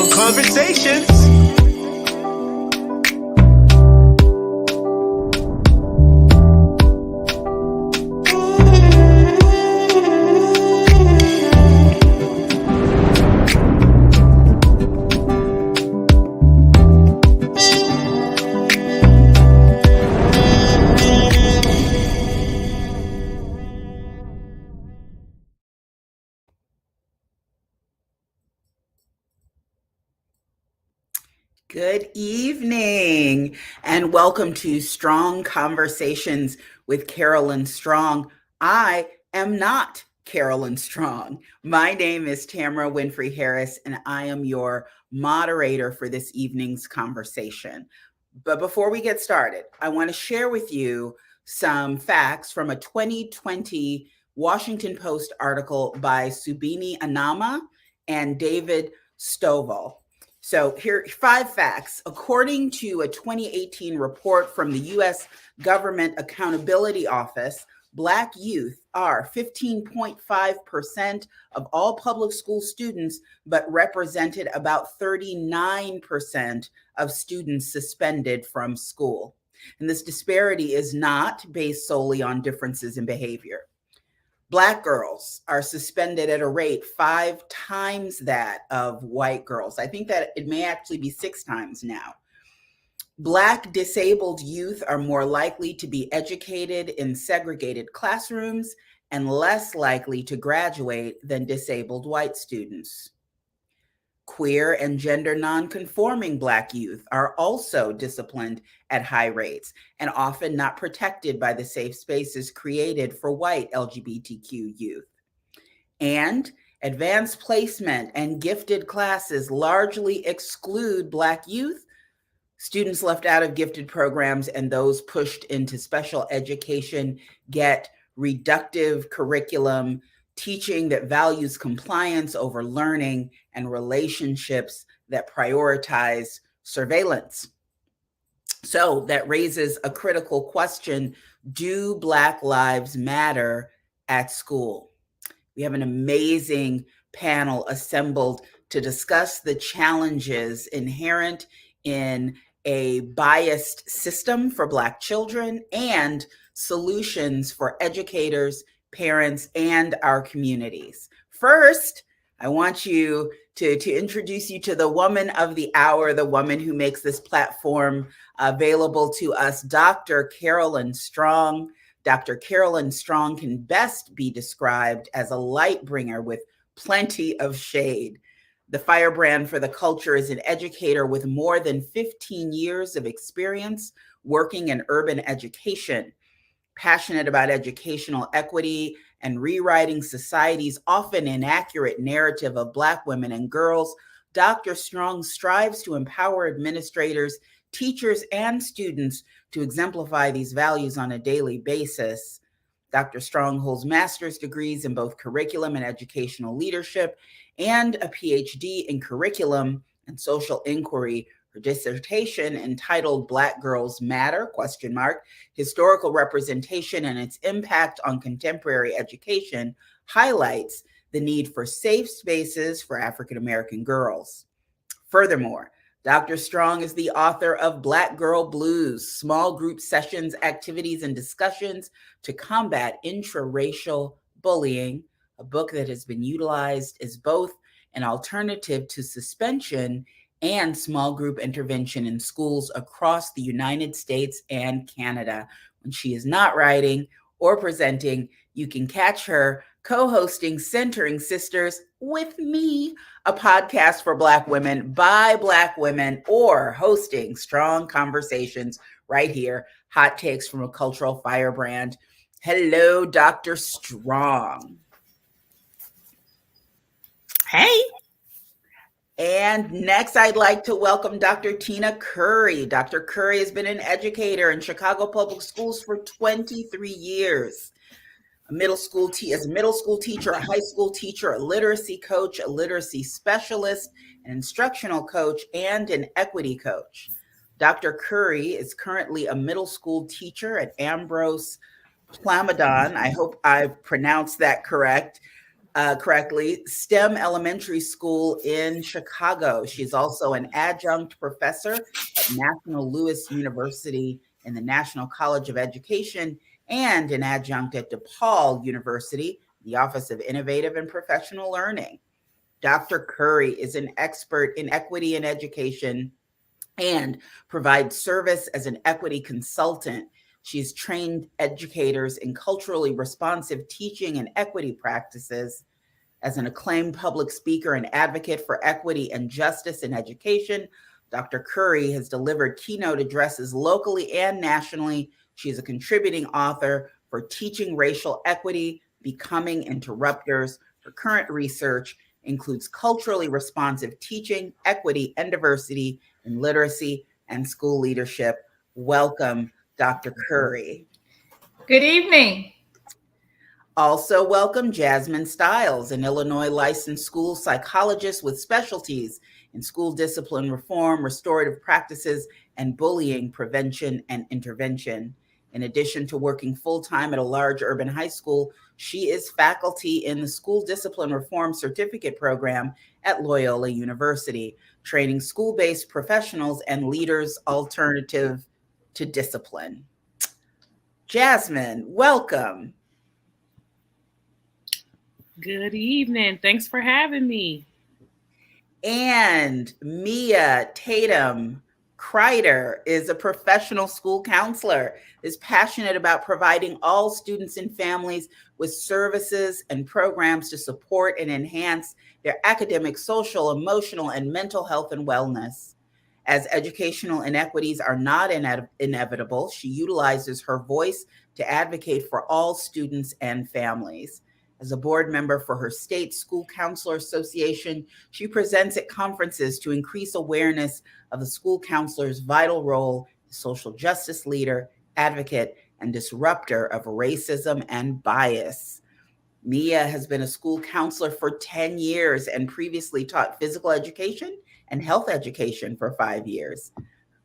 Strong Conversations. Good evening, and welcome to Strong Conversations with Carolyn Strong. I am not Carolyn Strong. My name is Tamara Winfrey Harris, and I am your moderator for this evening's conversation. But before we get started, I want to share with you some facts from a 2020 Washington Post article by Subini Anama and David Stovall. So here are 5 facts. According to a 2018 report from the U.S. Government Accountability Office, Black youth are 15.5% of all public school students, but represented about 39% of students suspended from school. And this disparity is not based solely on differences in behavior. Black girls are suspended at a rate 5 times that of white girls. I think that it may actually be 6 times now. Black disabled youth are more likely to be educated in segregated classrooms and less likely to graduate than disabled white students. Queer and gender nonconforming Black youth are also disciplined at high rates and often not protected by the safe spaces created for white LGBTQ youth. And advanced placement and gifted classes largely exclude Black youth. Students left out of gifted programs and those pushed into special education get reductive curriculum, teaching that values compliance over learning, and relationships that prioritize surveillance. So that raises a critical question: do Black lives matter at school? We have an amazing panel assembled to discuss the challenges inherent in a biased system for Black children and solutions for educators, parents, and our communities. First, I want you to introduce you to the woman of the hour, the woman who makes this platform available to us, Dr. Carolyn Strong. Dr. Carolyn Strong can best be described as a light bringer with plenty of shade. The firebrand for the culture is an educator with more than 15 years of experience working in urban education. Passionate about educational equity and rewriting society's often inaccurate narrative of Black women and girls, Dr. Strong strives to empower administrators, teachers, and students to exemplify these values on a daily basis. Dr. Strong holds master's degrees in both curriculum and educational leadership and a PhD in curriculum and social inquiry. Her dissertation, entitled Black Girls Matter, ? Historical Representation and its Impact on Contemporary Education, highlights the need for safe spaces for African American girls. Furthermore, Dr. Strong is the author of Black Girl Blues, Small Group Sessions, Activities, and Discussions to Combat Intraracial Bullying, a book that has been utilized as both an alternative to suspension and small group intervention in schools across the United States and Canada. When she is not writing or presenting, you can catch her co-hosting Centering Sisters with me, a podcast for Black women by Black women, or hosting Strong Conversations right here, hot takes from a cultural firebrand. Hello, Dr. Strong. Hey. And next, I'd like to welcome Dr. Tina Curry. Dr. Curry has been an educator in Chicago Public Schools for 23 years. A middle school teacher, a high school teacher, a literacy coach, a literacy specialist, an instructional coach, and an equity coach. Dr. Curry is currently a middle school teacher at Ambrose Plamondon. I hope I pronounced that correct. correctly, STEM Elementary School in Chicago. She's also an adjunct professor at National Louis University in the National College of Education and an adjunct at DePaul University, the Office of Innovative and Professional Learning. Dr. Curry is an expert in equity in education and provides service as an equity consultant. She's trained educators in culturally responsive teaching and equity practices. As an acclaimed public speaker and advocate for equity and justice in education, Dr. Curry has delivered keynote addresses locally and nationally. She's a contributing author for Teaching Racial Equity, Becoming Interrupters. Her current research includes culturally responsive teaching, equity, and diversity in literacy and school leadership. Welcome, Dr. Curry. Good evening. Also welcome Jasmine Stiles, an Illinois licensed school psychologist with specialties in school discipline reform, restorative practices, and bullying prevention and intervention. In addition to working full-time at a large urban high school, she is faculty in the School Discipline Reform Certificate Program at Loyola University, training school-based professionals and leaders alternative to discipline. Jasmine, welcome. Good evening. Thanks for having me. And Mia Tatum Kreider is a professional school counselor, is passionate about providing all students and families with services and programs to support and enhance their academic, social, emotional, and mental health and wellness. As educational inequities are not inevitable, she utilizes her voice to advocate for all students and families. As a board member for her state School Counselor Association, she presents at conferences to increase awareness of the school counselor's vital role as social justice leader, advocate, and disruptor of racism and bias. Mia has been a school counselor for 10 years and previously taught physical education and health education for 5 years.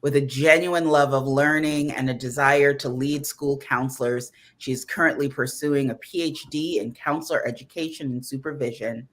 With a genuine love of learning and a desire to lead school counselors, she is currently pursuing a PhD in counselor education and supervision.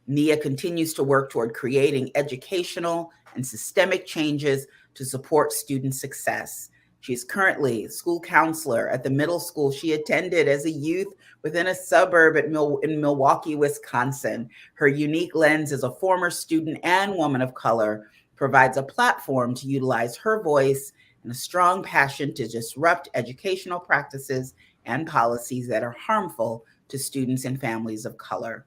Mia continues to work toward creating educational and systemic changes to support student success. She is currently a school counselor at the middle school she attended as a youth within a suburb in Milwaukee, Wisconsin. Her unique lens as a former student and woman of color provides a platform to utilize her voice and a strong passion to disrupt educational practices and policies that are harmful to students and families of color.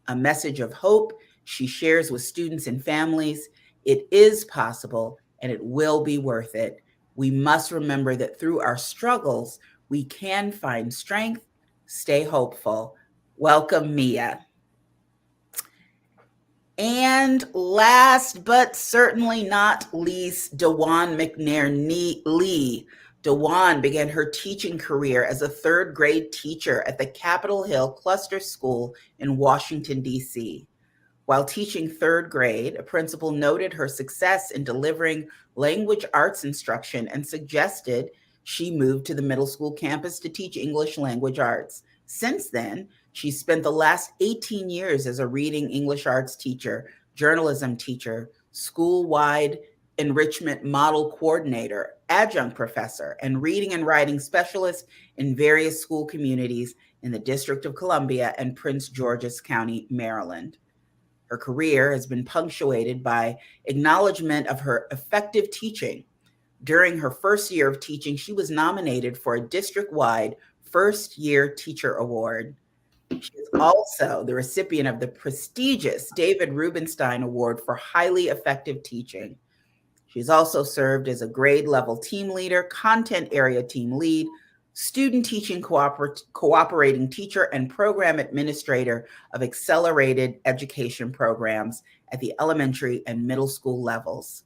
A message of hope she shares with students and families. It is possible and it will be worth it. We must remember that through our struggles, we can find strength. Stay hopeful. Welcome, Mia. And last but certainly not least, Dewan McNair Lee. Dewan began her teaching career as a third grade teacher at the Capitol Hill Cluster School in Washington, D.C. While teaching third grade, a principal noted her success in delivering language arts instruction and suggested she move to the middle school campus to teach English language arts. Since then, she spent the last 18 years as a reading English arts teacher, journalism teacher, school-wide enrichment model coordinator, adjunct professor, and reading and writing specialist in various school communities in the District of Columbia and Prince George's County, Maryland. Her career has been punctuated by acknowledgement of her effective teaching. During her first year of teaching, she was nominated for a district-wide First Year Teacher Award. She is also the recipient of the prestigious David Rubenstein Award for highly effective teaching. She's also served as a grade level team leader, content area team lead, student teaching cooperating teacher, and program administrator of accelerated education programs at the elementary and middle school levels.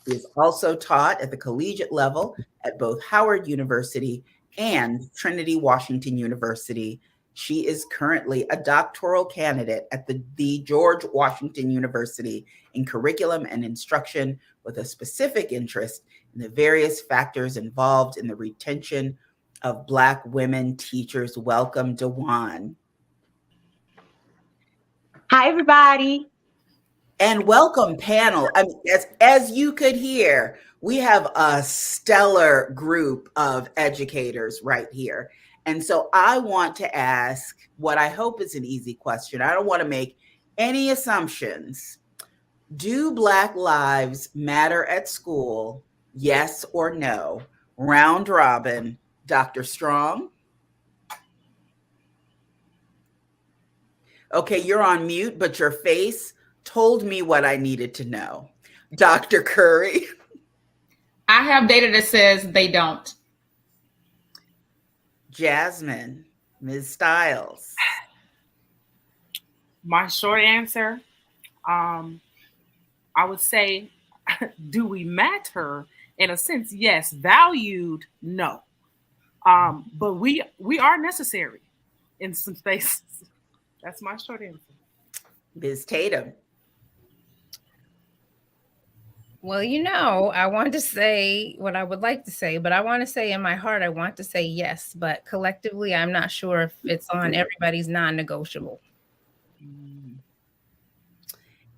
She has also taught at the collegiate level at both Howard University and Trinity Washington University. She is currently a doctoral candidate at the George Washington University in curriculum and instruction with a specific interest in the various factors involved in the retention of Black women teachers. Welcome, Dewan. Hi, everybody. And welcome, panel. I mean, as you could hear, we have a stellar group of educators right here. And so I want to ask what I hope is an easy question. I don't want to make any assumptions. Do Black lives matter at school? Yes or no? Round robin. Dr. Strong? Okay, you're on mute, but your face told me what I needed to know. Dr. Curry? I have data that says they don't. Jasmine? Ms. Stiles? My short answer, I would say, do we matter? In a sense, yes. Valued, no. But we are necessary in some spaces. That's my short answer. Ms. Tatum? Well, I wanted to say what I would like to say, but I want to say in my heart, I want to say yes, but collectively, I'm not sure if it's on everybody's non-negotiable.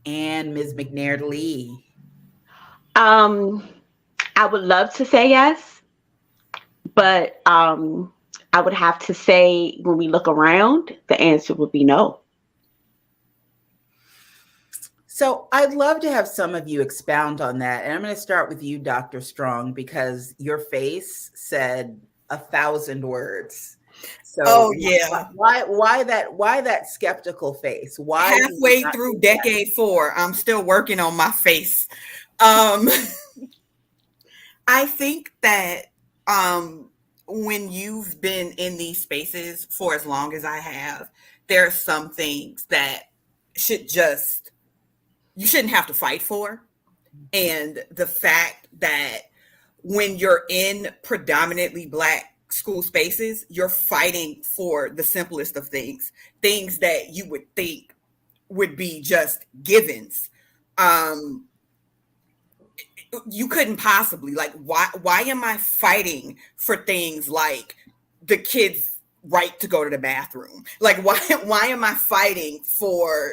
And Ms. McNair Lee? I would love to say yes, but I would have to say when we look around, the answer would be no. So I'd love to have some of you expound on that. And I'm going to start with you, Dr. Strong, because your face said 1,000 words. So why that skeptical face? Why halfway through decade 4, I'm still working on my face. I think that when you've been in these spaces for as long as I have, there are some things that you shouldn't have to fight for. And the fact that when you're in predominantly Black school spaces, you're fighting for the simplest of things that you would think would be just givens. You couldn't possibly, like, why am I fighting for things like the kids' right to go to the bathroom? Like, why am I fighting for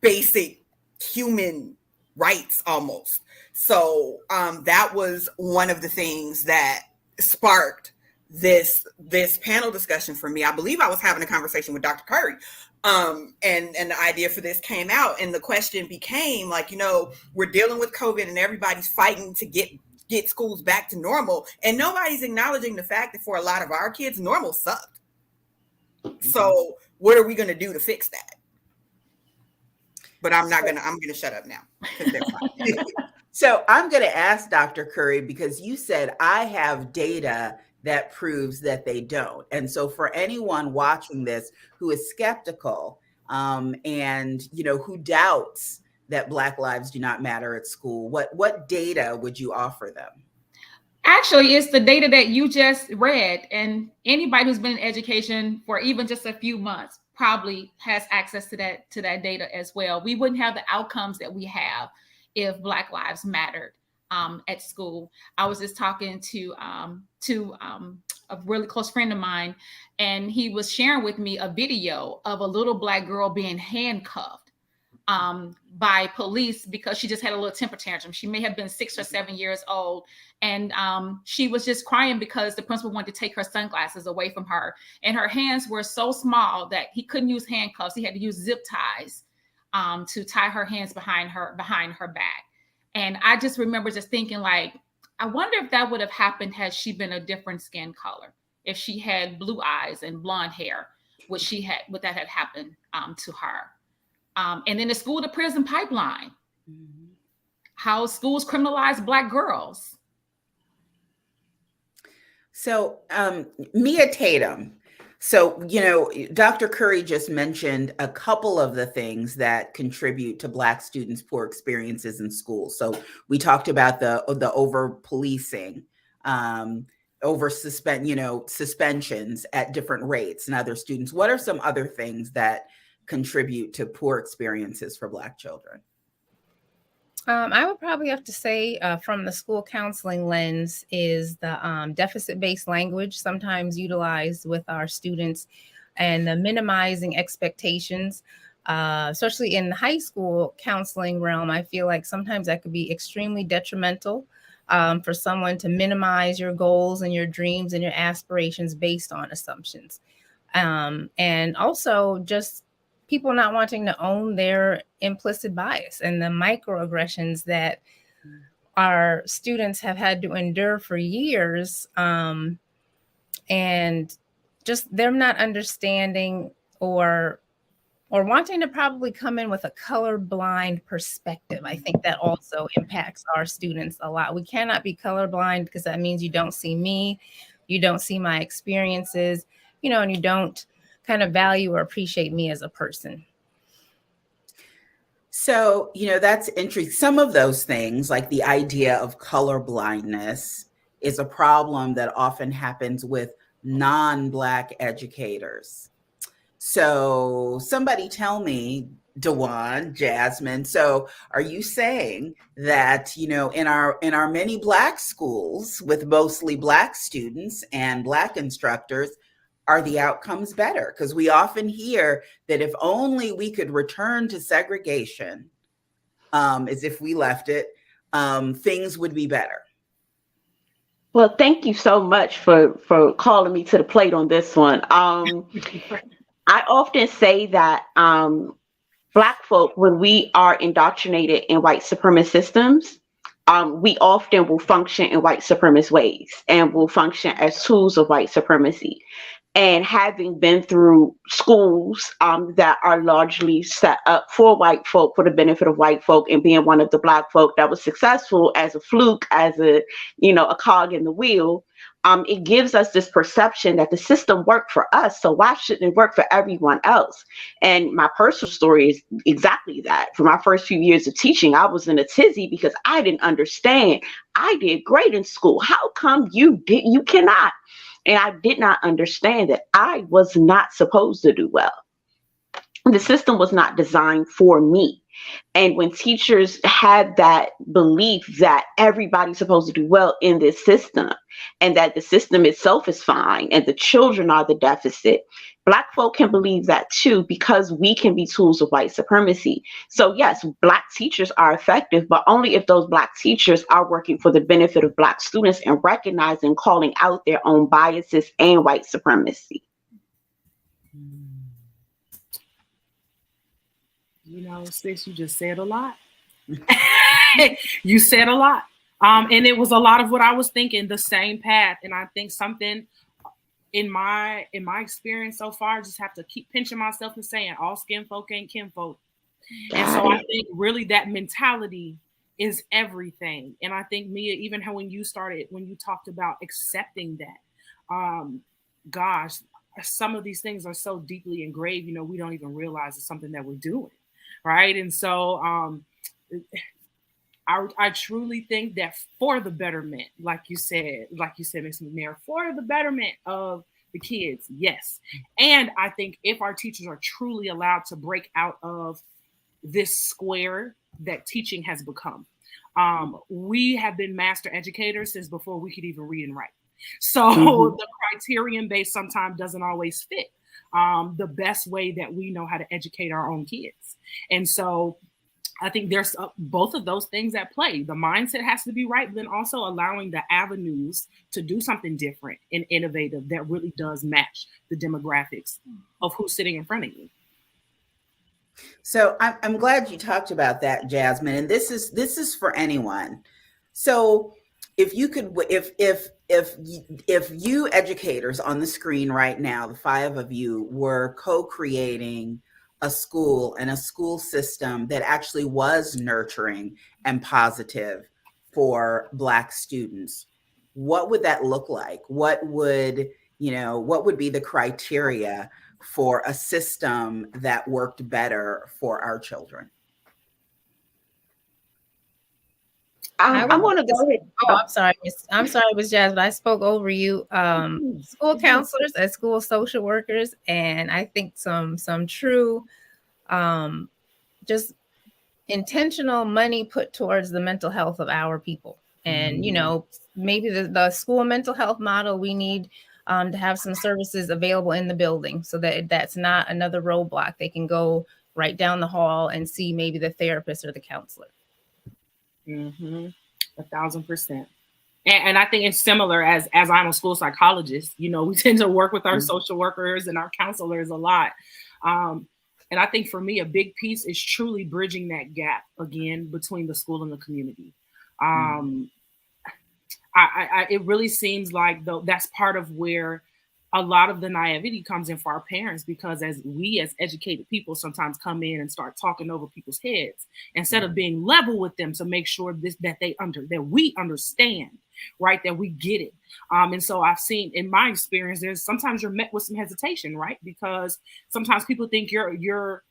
basic human rights almost? So that was one of the things that sparked this panel discussion for me. I believe I was having a conversation with Dr. Curry, and the idea for this came out, and the question became like, we're dealing with COVID and everybody's fighting to get schools back to normal, and nobody's acknowledging the fact that for a lot of our kids, normal sucked. So what are we going to do to fix that? But I'm going to shut up now. So I'm going to ask Dr. Curry, because you said I have data that proves that they don't. And so for anyone watching this who is skeptical and who doubts that Black lives do not matter at school, what data would you offer them? Actually, it's the data that you just read, and anybody who's been in education for even just a few months probably has access to that data as well. We wouldn't have the outcomes that we have if Black lives mattered at school. I was just talking to a really close friend of mine, and he was sharing with me a video of a little Black girl being handcuffed by police because she just had a little temper tantrum. She may have been 6 or 7 years old. And she was just crying because the principal wanted to take her sunglasses away from her. And her hands were so small that he couldn't use handcuffs. He had to use zip ties to tie her hands behind her back. And I just remember just thinking, like, I wonder if that would have happened had she been a different skin color, if she had blue eyes and blonde hair, would that have happened to her? And then the school to prison pipeline, how schools criminalize Black girls. So Mia Tatum, so, Dr. Curry just mentioned a couple of the things that contribute to Black students' poor experiences in school. So we talked about the over policing, suspensions at different rates and other students. What are some other things that contribute to poor experiences for Black children? I would probably have to say from the school counseling lens is the deficit-based language sometimes utilized with our students and the minimizing expectations. especially in the high school counseling realm, I feel like sometimes that could be extremely detrimental for someone to minimize your goals and your dreams and your aspirations based on assumptions. And also just people not wanting to own their implicit bias and the microaggressions that our students have had to endure for years. And just them not understanding or wanting to probably come in with a colorblind perspective. I think that also impacts our students a lot. We cannot be colorblind because that means you don't see me, you don't see my experiences, and you don't kind of value or appreciate me as a person. So, that's interesting. Some of those things, like the idea of color blindness, is a problem that often happens with non-Black educators. So somebody tell me, DeJuan, Jasmine, so are you saying that, in our many Black schools with mostly Black students and Black instructors, are the outcomes better? Because we often hear that if only we could return to segregation, as if we left it, things would be better. Well, thank you so much for calling me to the plate on this one. I often say that Black folk, when we are indoctrinated in white supremacist systems, we often will function in white supremacist ways and will function as tools of white supremacy. And having been through schools that are largely set up for white folk, for the benefit of white folk, and being one of the Black folk that was successful as a fluke, as a cog in the wheel, it gives us this perception that the system worked for us, so why shouldn't it work for everyone else? And my personal story is exactly that. For my first few years of teaching, I was in a tizzy because I didn't understand. I did great in school. How come you cannot? And I did not understand that I was not supposed to do well. The system was not designed for me. And when teachers had that belief that everybody's supposed to do well in this system and that the system itself is fine and the children are the deficit, Black folk can believe that too, because we can be tools of white supremacy. So yes, Black teachers are effective, but only if those Black teachers are working for the benefit of Black students and recognizing, calling out their own biases and white supremacy. Sis, you just said a lot. You said a lot. And it was a lot of what I was thinking, the same path. And I think something in my experience so far, I just have to keep pinching myself and saying all skin folk ain't kin folk. And so I think really that mentality is everything. And I think, Mia, even when you talked about accepting that, gosh, some of these things are so deeply engraved, we don't even realize it's something that we're doing. Right. And so I truly think that for the betterment, like you said, Ms. McNair, for the betterment of the kids, yes. And I think if our teachers are truly allowed to break out of this square that teaching has become, we have been master educators since before we could even read and write. So the criterion base sometimes doesn't always fit the best way that we know how to educate our own kids. And so I think there's both of those things at play. The mindset has to be right, but then also allowing the avenues to do something different and innovative that really does match the demographics of who's sitting in front of you. So I'm glad you talked about that, Jasmine. And this is for anyone. So if you could, if you educators on the screen right now, the five of you, were co-creating a school and a school system that actually was nurturing and positive for Black students, what would that look like? What would be the criteria for a system that worked better for our children? I want to go ahead. Oh, I'm sorry, Ms. Jasmine. I spoke over you. School counselors and school social workers, and I think some true, just intentional money put towards the mental health of our people. And maybe the school mental health model, we need to have some services available in the building so that that's not another roadblock. They can go right down the hall and see maybe the therapist or the counselor. 1,000%. And I think it's similar as I'm a school psychologist. You know, we tend to work with our social workers and our counselors a lot. And I think for me, a big piece is truly bridging that gap again between the school and the community. It really seems like though that's part of where a lot of the naivety comes in for our parents, because as educated people sometimes come in and start talking over people's heads instead of being level with them to make sure that we understand, right, that we get it. And so I've seen in my experience, there's sometimes you're met with some hesitation, right, because sometimes people think you're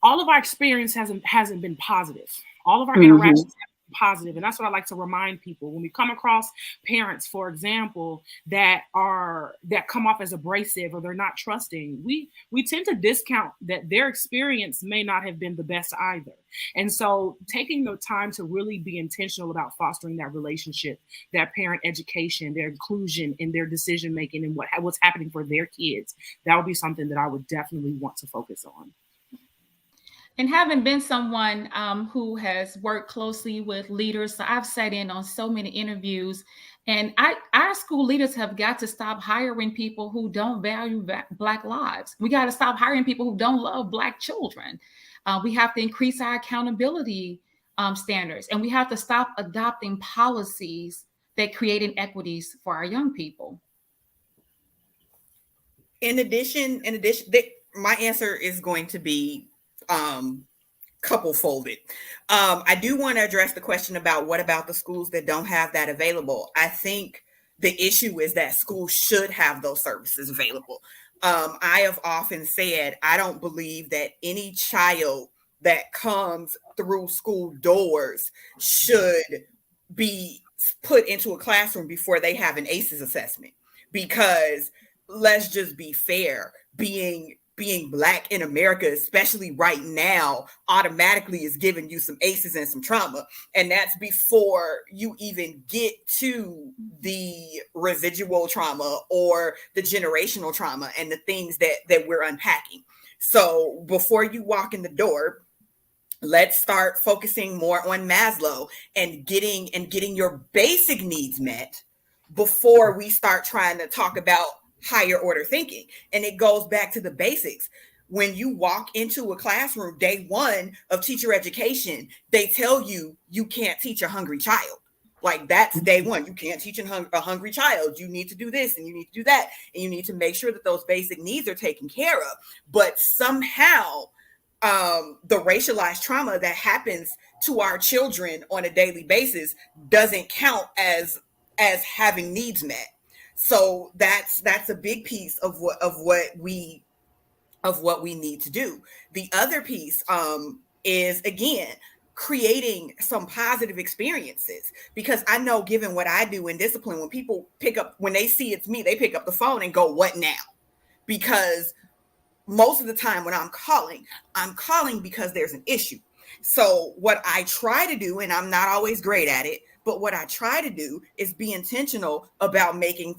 all of our experience hasn't been positive. All of our interactions have been positive. And that's what I like to remind people when we come across parents, for example, that come off as abrasive or they're not trusting. We tend to discount that their experience may not have been the best either. And so taking the time to really be intentional about fostering that relationship, that parent education, their inclusion in their decision making and what's happening for their kids, that would be something that I would definitely want to focus on. And having been someone who has worked closely with leaders, so I've sat in on so many interviews, and our school leaders have got to stop hiring people who don't value Black lives. We got to stop hiring people who don't love Black children. We have to increase our accountability standards, and we have to stop adopting policies that create inequities for our young people. In addition, my answer is going to be couple folded. I do want to address the question about what about the schools that don't have that available. I think the issue is that schools should have those services available. I have often said, I don't believe that any child that comes through school doors should be put into a classroom before they have an ACEs assessment, because let's just be fair, being Black in America, especially right now, automatically is giving you some ACEs and some trauma. And that's before you even get to the residual trauma or the generational trauma and the things that we're unpacking. So before you walk in the door, let's start focusing more on Maslow and getting your basic needs met before we start trying to talk about higher order thinking. And it goes back to the basics. When you walk into a classroom, day one of teacher education, they tell you can't teach a hungry child. Like, that's day one. You can't teach a hungry child. You need to do this and you need to do that. And you need to make sure that those basic needs are taken care of. But somehow the racialized trauma that happens to our children on a daily basis doesn't count as having needs met. So that's a big piece of what we need to do. The other piece is, again, creating some positive experiences, because I know, given what I do in discipline, when people when they see it's me, they pick up the phone and go, "What now?" Because most of the time when I'm calling because there's an issue. So what I try to do, and I'm not always great at it, but what I try to do is be intentional about making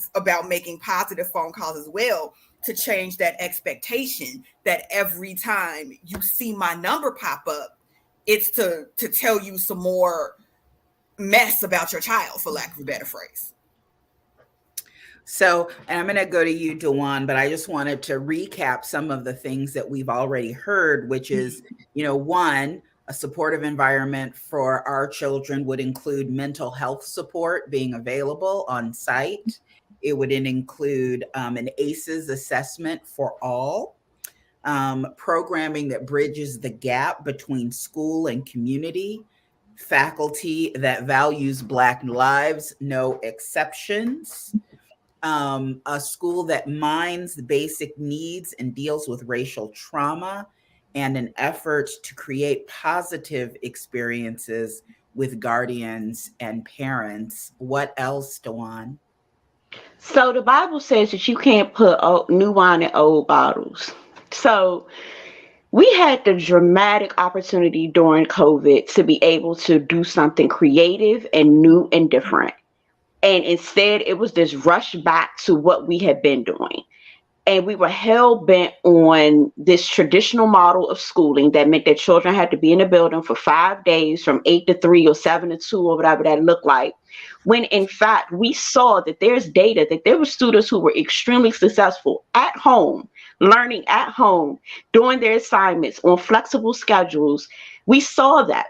positive phone calls as well, to change that expectation that every time you see my number pop up, it's to tell you some more mess about your child, for lack of a better phrase. So, and I'm going to go to you, Dewan, but I just wanted to recap some of the things that we've already heard, which is, one, a supportive environment for our children would include mental health support being available on site. It would include an ACEs assessment for all, programming that bridges the gap between school and community, faculty that values Black lives, no exceptions, a school that minds the basic needs and deals with racial trauma, and an effort to create positive experiences with guardians and parents. What else, Dewan? So the Bible says that you can't put new wine in old bottles. So we had the dramatic opportunity during COVID to be able to do something creative and new and different. And instead, it was this rush back to what we had been doing. And we were hell bent on this traditional model of schooling that meant that children had to be in a building for 5 days from 8 to 3 or 7 to 2 or whatever that looked like. When in fact, we saw that there's data that there were students who were extremely successful at home, learning at home, doing their assignments on flexible schedules. We saw that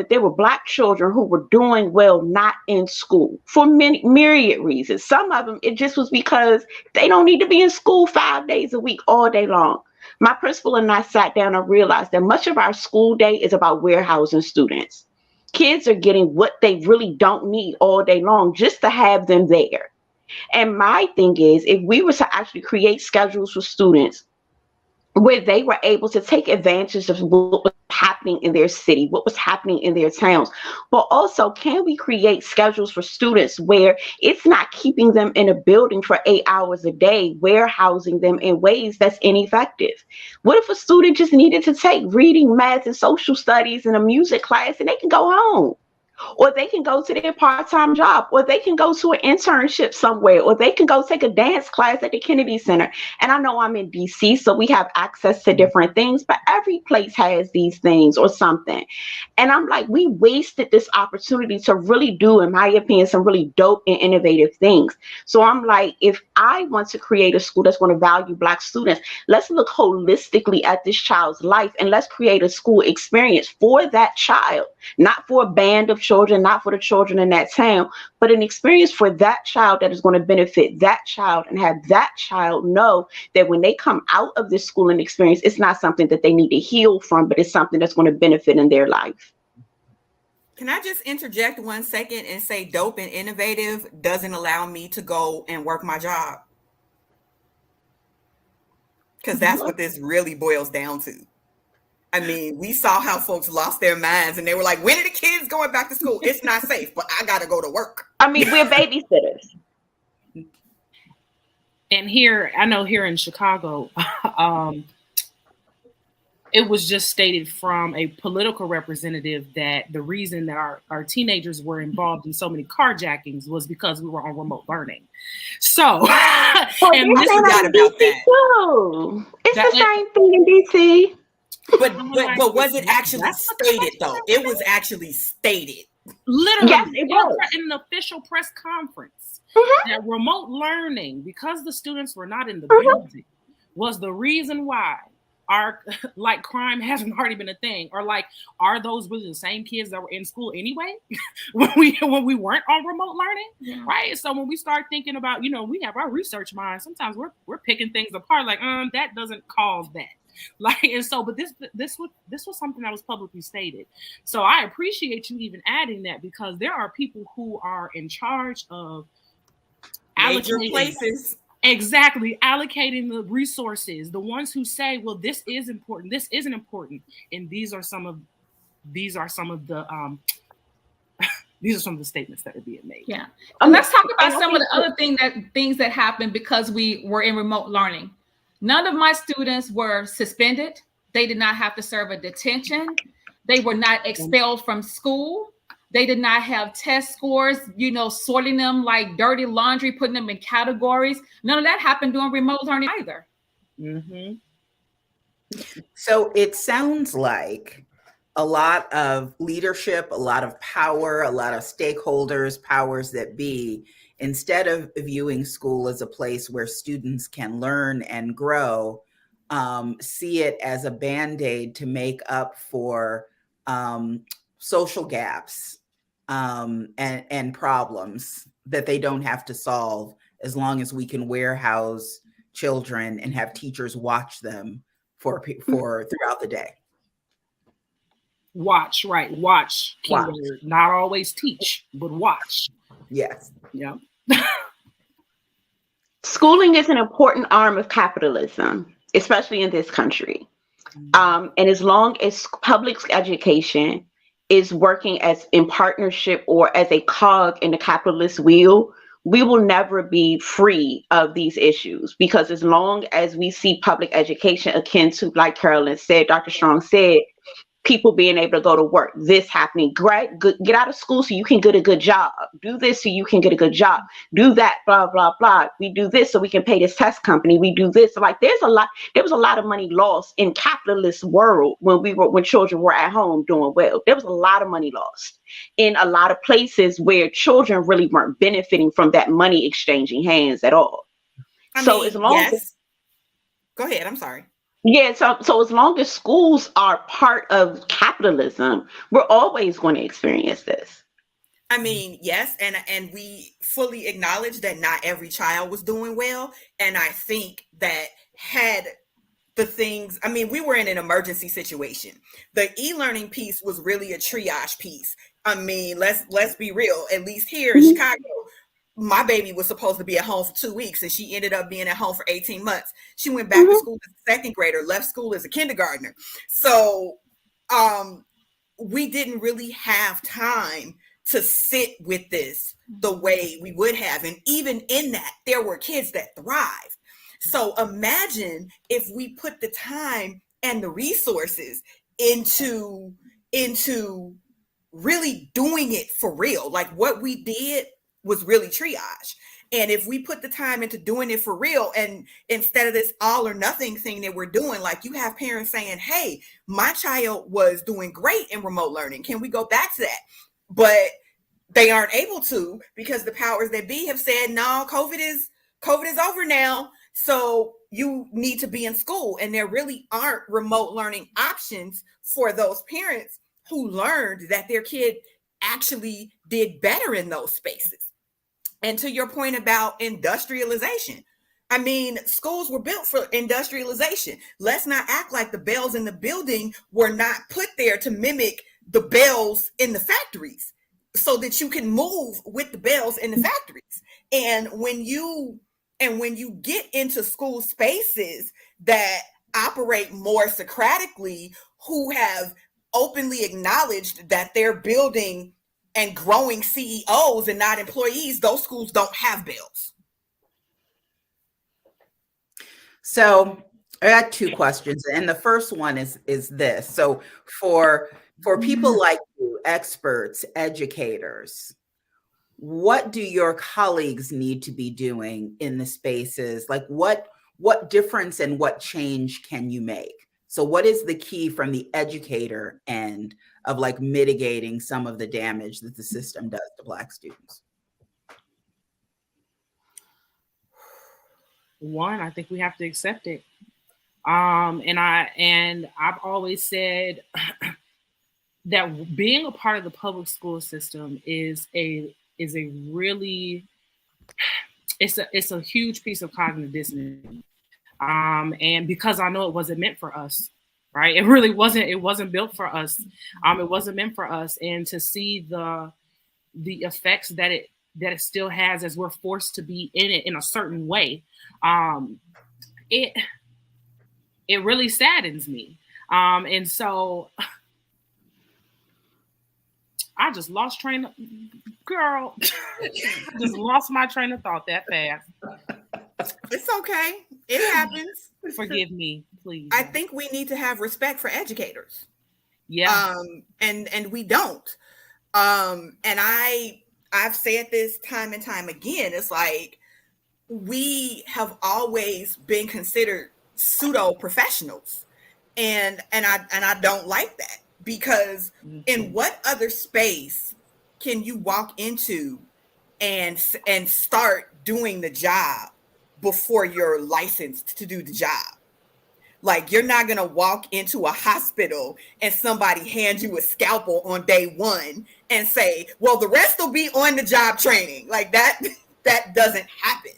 there were Black children who were doing well not in school for many myriad reasons. Some of them, it just was because they don't need to be in school 5 days a week all day long. My principal and I sat down and realized that much of our school day is about warehousing students. Kids are getting what they really don't need all day long just to have them there. And my thing is, if we were to actually create schedules for students where they were able to take advantage of what was happening in their city, what was happening in their towns, but also can we create schedules for students where it's not keeping them in a building for 8 hours a day, warehousing them in ways that's ineffective? What if a student just needed to take reading, math, and social studies in a music class and they can go home? Or they can go to their part-time job, or they can go to an internship somewhere, or they can go take a dance class at the Kennedy Center. And I know I'm in DC, so we have access to different things, but every place has these things or something. And I'm like, we wasted this opportunity to really do, in my opinion, some really dope and innovative things. So I'm like, if I want to create a school that's going to value Black students, let's look holistically at this child's life and let's create a school experience for that child, not for a band of children, not for the children in that town, but an experience for that child that is going to benefit that child and have that child know that when they come out of this schooling experience, it's not something that they need to heal from, but it's something that's going to benefit in their life. Can I just interject 1 second and say dope and innovative doesn't allow me to go and work my job? Because that's what this really boils down to. I mean, we saw how folks lost their minds and they were like, when are the kids going back to school? It's not safe, but I got to go to work. I mean, we're babysitters. And here, I know here in Chicago, it was just stated from a political representative that the reason that our teenagers were involved in so many carjackings was because we were on remote learning. So, and this forgot about that. Too. It's the same thing in DC. But was it actually stated though? It was actually stated. Literally, yes, it was. In an official press conference, Mm-hmm. that remote learning, because the students were not in the Mm-hmm. building, was the reason why our crime hasn't already been a thing, or are those really the same kids that were in school anyway when we weren't on remote learning, right? So when we start thinking about, we have our research mind. Sometimes we're picking things apart, that doesn't cause that. And so, but this was something that was publicly stated. So I appreciate you even adding that, because there are people who are in charge of allocating places. Exactly, allocating the resources, the ones who say, well, this is important, this isn't important, and these are some of the statements that are being made. Yeah, and let's talk about some of the other things that happened because we were in remote learning. None of my students were suspended. They did not have to serve a detention. They were not expelled from school. They did not have test scores, sorting them like dirty laundry, putting them in categories. None of that happened during remote learning either. Mm-hmm. So it sounds like a lot of leadership, a lot of power, a lot of stakeholders, powers that be, instead of viewing school as a place where students can learn and grow, see it as a Band-Aid to make up for social gaps and problems that they don't have to solve, as long as we can warehouse children and have teachers watch them for throughout the day. Watch, right? Watch. Keyword. Not always teach, but watch. Yes. Yeah. Schooling is an important arm of capitalism, especially in this country. And as long as public education is working as in partnership or as a cog in the capitalist wheel, we will never be free of these issues, because as long as we see public education akin to, like Carolyn said, Dr. Strong said, people being able to go to work, this happening, get out of school so you can get a good job, do this so you can get a good job, do that, blah, blah, blah. We do this so we can pay this test company. We do this. Like there was a lot of money lost in capitalist world when children were at home doing well. There was a lot of money lost in a lot of places where children really weren't benefiting from that money exchanging hands at all. As long as, go ahead. I'm sorry. Yeah, so as long as schools are part of capitalism, we're always going to experience this. I mean, yes, and we fully acknowledge that not every child was doing well. And I think that had the things, I mean, we were in an emergency situation. The e-learning piece was really a triage piece. I mean, let's be real, at least here in Chicago, my baby was supposed to be at home for 2 weeks and she ended up being at home for 18 months. She went back to school as a second grader, left school as a kindergartner. So we didn't really have time to sit with this the way we would have. And even in that, there were kids that thrive. So imagine if we put the time and the resources into really doing it for real. Like what we did was really triage. And if we put the time into doing it for real, and instead of this all or nothing thing that we're doing, like you have parents saying, hey, my child was doing great in remote learning. Can we go back to that? But they aren't able to because the powers that be have said, no, COVID is over now. So you need to be in school. And there really aren't remote learning options for those parents who learned that their kid actually did better in those spaces. And to your point about industrialization, I mean, schools were built for industrialization. Let's not act like the bells in the building were not put there to mimic the bells in the factories so that you can move with the bells in the factories. And when you get into school spaces that operate more Socratically, who have openly acknowledged that they're building and growing CEOs and not employees, those schools don't have bills. So I got two questions. And the first one is this. So for people like you, experts, educators, what do your colleagues need to be doing in the spaces? Like what difference and what change can you make? So what is the key from the educator end of like mitigating some of the damage that the system does to Black students? One, I think we have to accept it. And I've always said that being a part of the public school system is a really, it's a huge piece of cognitive dissonance. And because I know it wasn't meant for us, right? It really wasn't. It wasn't built for us. It wasn't meant for us. And to see the effects that it still has as we're forced to be in it in a certain way, it really saddens me. And so I just lost girl. I just lost my train of thought that fast. It's okay. It happens. Forgive me, please. I think we need to have respect for educators. Yeah. And we don't. And I've said this time and time again. It's like we have always been considered pseudo professionals. And I don't like that, because in what other space can you walk into and start doing the job before you're licensed to do the job? Like, you're not going to walk into a hospital and somebody hand you a scalpel on day one and say, well, the rest will be on the job training. Like that doesn't happen.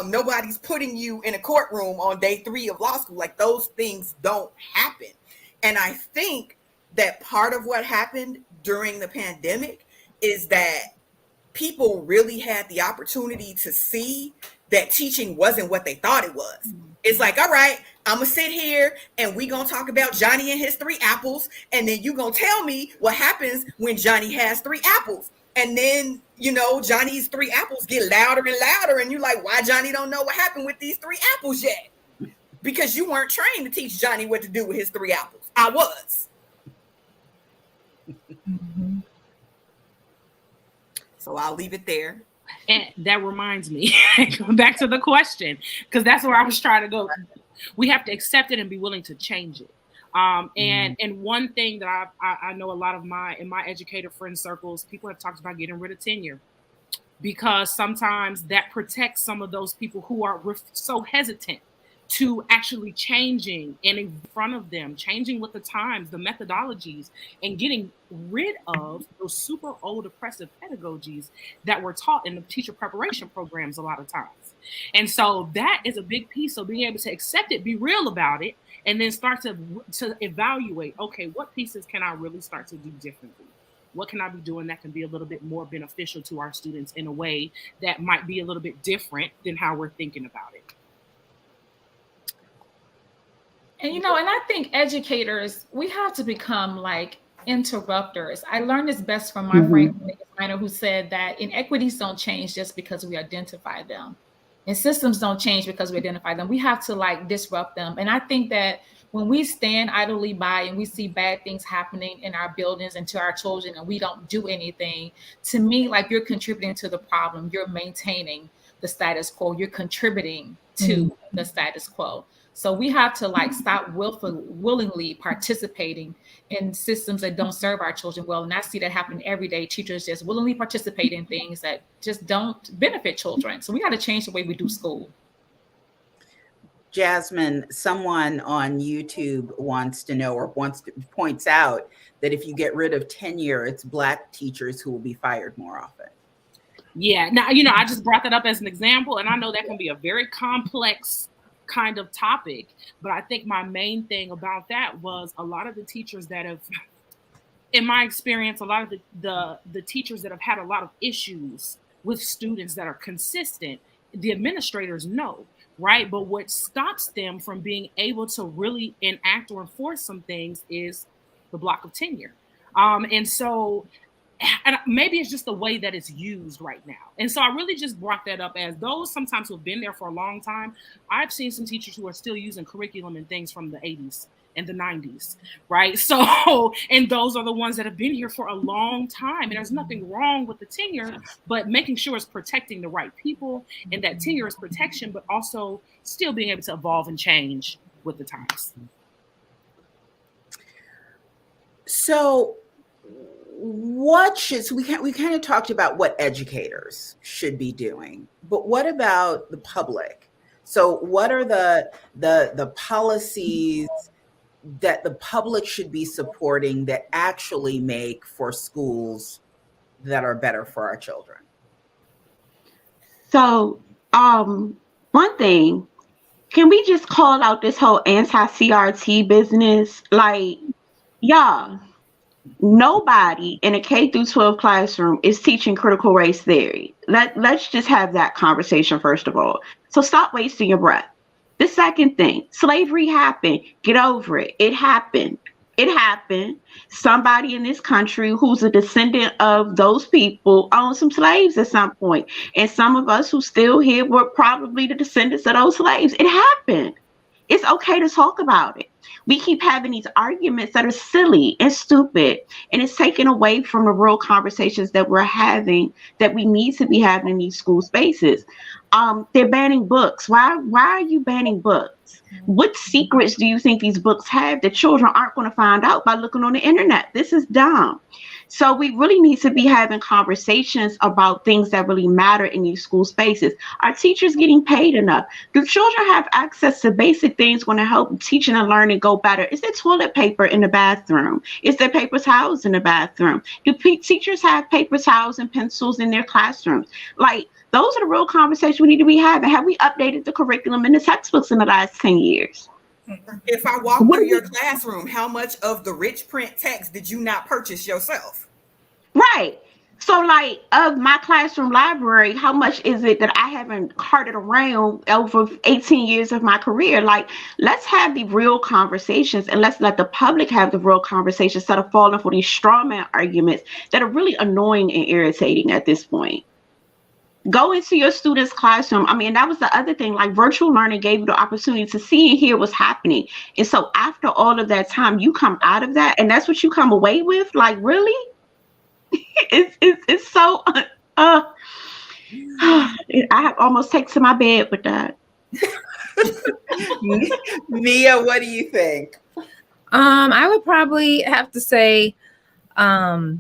Nobody's putting you in a courtroom on day 3 of law school. Like, those things don't happen. And I think that part of what happened during the pandemic is that people really had the opportunity to see that teaching wasn't what they thought it was. It's like, all right, I'm gonna sit here and we gonna talk about Johnny and his 3 apples, and then you gonna tell me what happens when Johnny has 3 apples. And then, you know, Johnny's 3 apples get louder and louder, and you're like, why Johnny don't know what happened with these 3 apples yet? Because you weren't trained to teach Johnny what to do with his 3 apples. I was. Mhm. So I'll leave it there. And that reminds me, back to the question, because that's where I was trying to go. We have to accept it and be willing to change it. And one thing that I know a lot of in my educator friend circles, people have talked about getting rid of tenure, because sometimes that protects some of those people who are so hesitant to actually changing and in front of them, changing with the times, the methodologies, and getting rid of those super old oppressive pedagogies that were taught in the teacher preparation programs a lot of times. And so that is a big piece of being able to accept it, be real about it, and then start to evaluate, okay, what pieces can I really start to do differently? What can I be doing that can be a little bit more beneficial to our students in a way that might be a little bit different than how we're thinking about it? And, and I think educators, we have to become like interrupters. I learned this best from my friend who said that inequities don't change just because we identify them. And systems don't change because we identify them. We have to like disrupt them. And I think that when we stand idly by and we see bad things happening in our buildings and to our children and we don't do anything, to me, like, you're contributing to the problem. You're maintaining the status quo. You're contributing to the status quo. So we have to like stop willingly participating in systems that don't serve our children well. And I see that happen every day. Teachers just willingly participate in things that just don't benefit children. So we got to change the way we do school. Jasmine, someone on YouTube wants to know points out that if you get rid of tenure, it's Black teachers who will be fired more often. Yeah. Now, I just brought that up as an example, and I know that can be a very complex kind of topic, but I think my main thing about that was a lot of the teachers that have, in my experience, a lot of the teachers that have had a lot of issues with students that are consistent, the administrators know, right? But what stops them from being able to really enact or enforce some things is the block of tenure. And maybe it's just the way that it's used right now. And so I really just brought that up as those sometimes who have been there for a long time. I've seen some teachers who are still using curriculum and things from the 80s and the 90s, right? So, and those are the ones that have been here for a long time. And there's nothing wrong with the tenure, but making sure it's protecting the right people, and that tenure is protection, but also still being able to evolve and change with the times. So we kind of talked about what educators should be doing, but what about the public? So what are the policies that the public should be supporting that actually make for schools that are better for our children? So, one thing, can we just call out this whole anti-CRT business? Like, y'all, nobody in a K through 12 classroom is teaching critical race theory. Let's just have that conversation first of all. So stop wasting your breath. The second thing, slavery happened. Get over it. It happened. It happened. Somebody in this country who's a descendant of those people owned some slaves at some point. And some of us who still here were probably the descendants of those slaves. It happened. It's okay to talk about it. We keep having these arguments that are silly and stupid, and it's taken away from the real conversations that we're having, that we need to be having in these school spaces. They're banning books. Why are you banning books? What secrets do you think these books have that children aren't going to find out by looking on the internet? This is dumb. So we really need to be having conversations about things that really matter in these school spaces. Are teachers getting paid enough? Do children have access to basic things going to help teaching and learning go better? Is there toilet paper in the bathroom? Is there paper towels in the bathroom? Do teachers have paper towels and pencils in their classrooms? Like, those are the real conversations we need to be having. Have we updated the curriculum and the textbooks in the last 10 years? If I walk through your classroom, how much of the rich print text did you not purchase yourself? Right. So, like, of my classroom library, how much is it that I haven't carted around over 18 years of my career? Like, let's have the real conversations, and let's let the public have the real conversations instead of falling for these straw man arguments that are really annoying and irritating at this point. Go into your students' classroom. I mean, that was the other thing. Like, virtual learning gave you the opportunity to see and hear what's happening. And so after all of that time, you come out of that, and that's what you come away with. Like, really? It's so. I have almost taken to my bed with that. Mia, what do you think? I would probably have to say that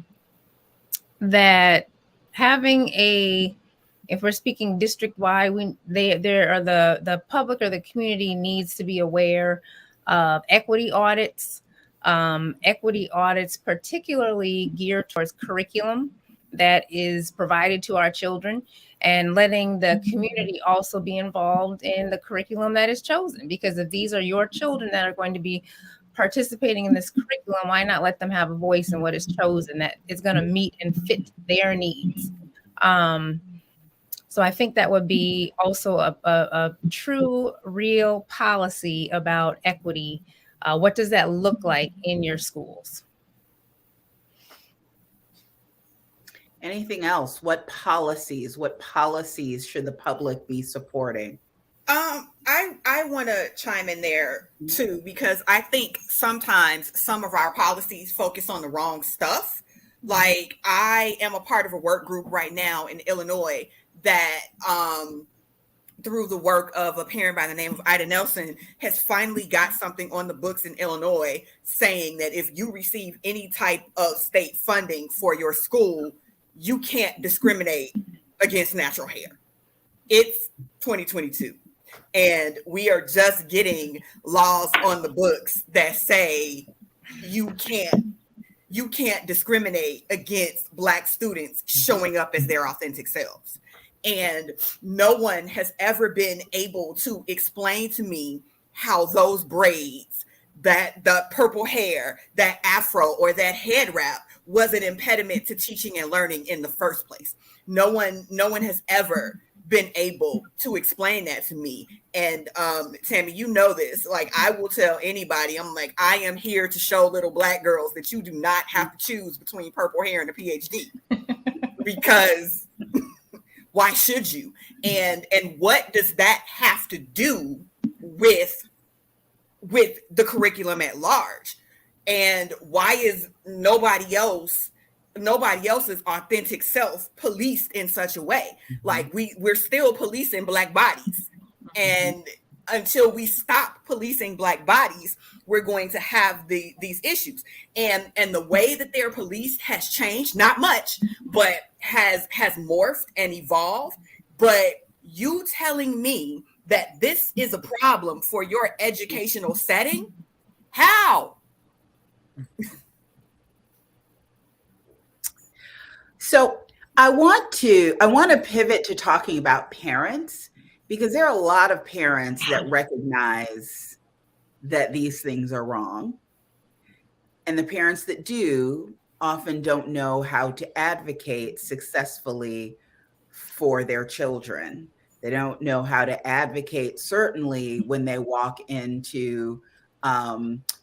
having if we're speaking district-wide, the public or the community needs to be aware of equity audits, particularly geared towards curriculum that is provided to our children, and letting the community also be involved in the curriculum that is chosen. Because if these are your children that are going to be participating in this curriculum, why not let them have a voice in what is chosen that is going to meet and fit their needs? So I think that would be also a true, real policy about equity. What does that look like in your schools? Anything else? What policies should the public be supporting? I want to chime in there too, because I think sometimes some of our policies focus on the wrong stuff. Like, I am a part of a work group right now in Illinois that through the work of a parent by the name of Ida Nelson has finally got something on the books in Illinois saying that if you receive any type of state funding for your school, you can't discriminate against natural hair. It's 2022. And we are just getting laws on the books that say you can't discriminate against Black students showing up as their authentic selves. And no one has ever been able to explain to me how those braids, that the purple hair, that afro, or that head wrap was an impediment to teaching and learning in the first place. No one has ever been able to explain that to me. And Tammy, you know this. Like, I will tell anybody, I'm like, I am here to show little Black girls that you do not have to choose between purple hair and a PhD. Because why should you? And what does that have to do with the curriculum at large? And why is nobody else's authentic self policed in such a way? Like, we're still policing Black bodies. And until we stop policing Black bodies, we're going to have these issues. And the way that they're policed has changed, not much, but has morphed and evolved. But you telling me that this is a problem for your educational setting? How? So I want to pivot to talking about parents, because there are a lot of parents that recognize that these things are wrong. And the parents that do often don't know how to advocate successfully for their children. They don't know how to advocate, certainly when they walk into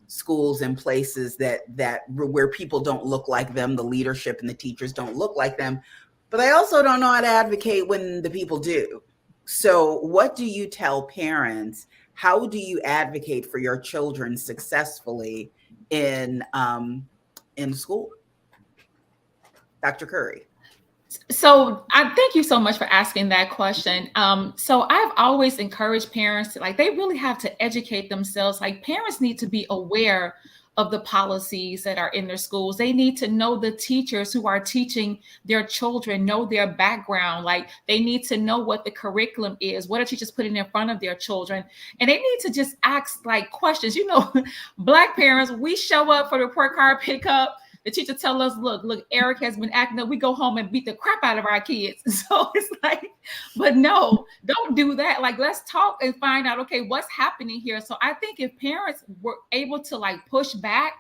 schools and places that where people don't look like them, the leadership and the teachers don't look like them, but they also don't know how to advocate when the people do. So what do you tell parents? How do you advocate for your children successfully in school? Dr. Curry. So I thank you so much for asking that question. So I've always encouraged parents to, like, they really have to educate themselves. Like, parents need to be aware of the policies that are in their schools. They need to know the teachers who are teaching their children, know their background. Like, they need to know what the curriculum is, what are teachers putting in front of their children. And they need to just ask, like, questions. You know, Black parents, we show up for the report card pickup. The teacher tell us, look, Eric has been acting up. We go home and beat the crap out of our kids. So it's like, but no, don't do that. Like, let's talk and find out, okay, what's happening here. So I think if parents were able to, like, push back,